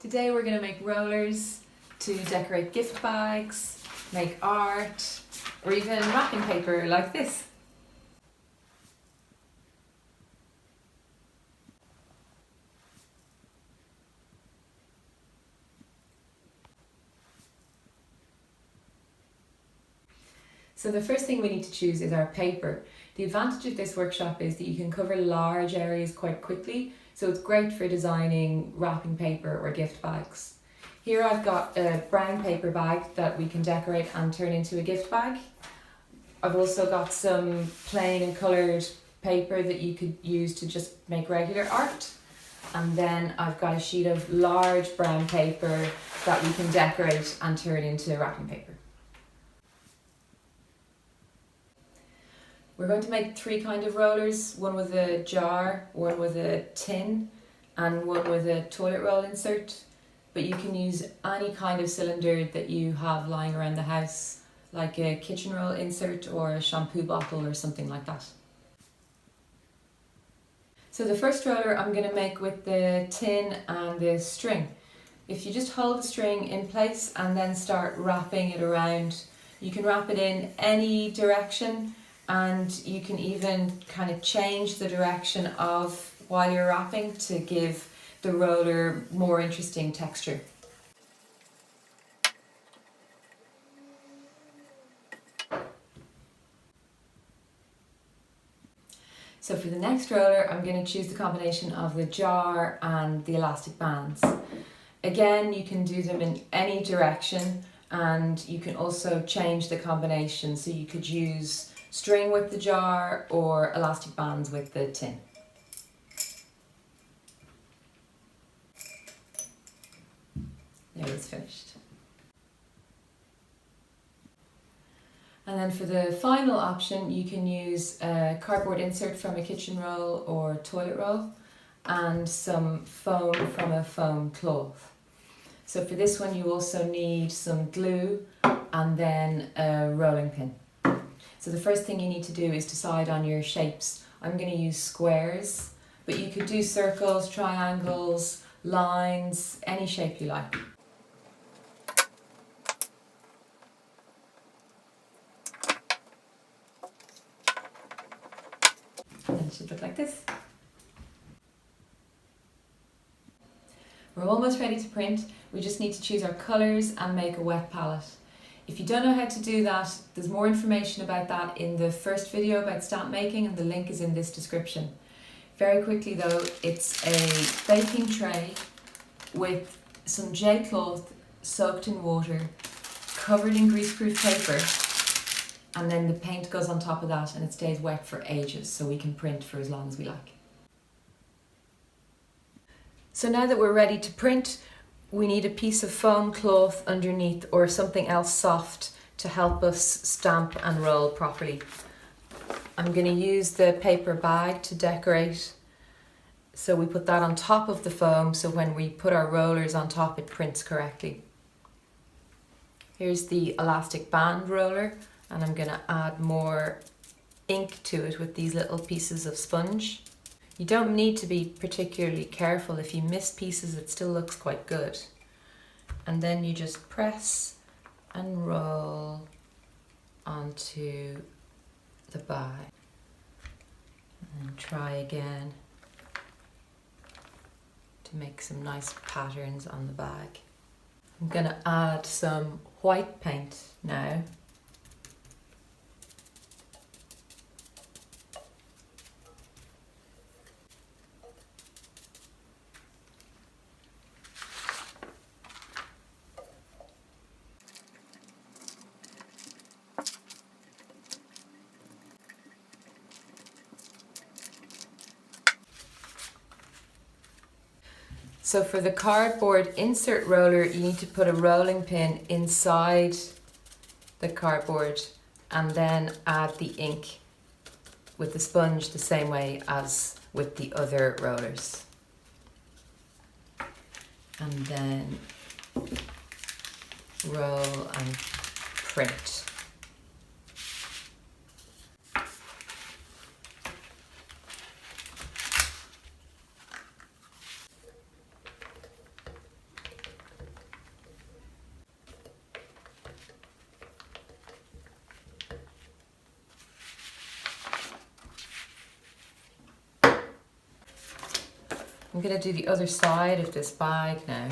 Today we're going to make rollers to decorate gift bags, make art, or even wrapping paper like this. So the first thing we need to choose is our paper. The advantage of this workshop is that you can cover large areas quite quickly, so it's great for designing wrapping paper or gift bags. Here I've got a brown paper bag that we can decorate and turn into a gift bag. I've also got some plain and coloured paper that you could use to just make regular art. And then I've got a sheet of large brown paper that we can decorate and turn into wrapping paper. We're going to make three kinds of rollers, one with a jar, one with a tin, and one with a toilet roll insert. But you can use any kind of cylinder that you have lying around the house, like a kitchen roll insert or a shampoo bottle or something like that. So the first roller I'm going to make with the tin and the string. If you just hold the string in place and then start wrapping it around, you can wrap it in any direction, and you can even kind of change the direction of while you're wrapping to give the roller more interesting texture. So for the next roller, I'm going to choose the combination of the jar and the elastic bands. Again, you can do them in any direction, and you can also change the combination, so you could use string with the jar or elastic bands with the tin. There, it's finished. And then for the final option, you can use a cardboard insert from a kitchen roll or toilet roll and some foam from a foam cloth. So for this one, you also need some glue and then a rolling pin. So the first thing you need to do is decide on your shapes. I'm going to use squares, but you could do circles, triangles, lines, any shape you like. And it should look like this. We're almost ready to print. We just need to choose our colours and make a wet palette. If you don't know how to do that, there's more information about that in the first video about stamp making, and the link is in this description. Very quickly though, it's a baking tray with some J cloth soaked in water, covered in greaseproof paper, and then the paint goes on top of that and it stays wet for ages, so we can print for as long as we like. So now that we're ready to print, we need a piece of foam cloth underneath or something else soft to help us stamp and roll properly. I'm going to use the paper bag to decorate. So we put that on top of the foam, so when we put our rollers on top it prints correctly. Here's the elastic band roller, and I'm going to add more ink to it with these little pieces of sponge. You don't need to be particularly careful. If you miss pieces, it still looks quite good. And then you just press and roll onto the bag. And try again to make some nice patterns on the bag. I'm going to add some white paint now. So for the cardboard insert roller, you need to put a rolling pin inside the cardboard and then add the ink with the sponge the same way as with the other rollers. And then roll and print. I'm going to do the other side of this bag now.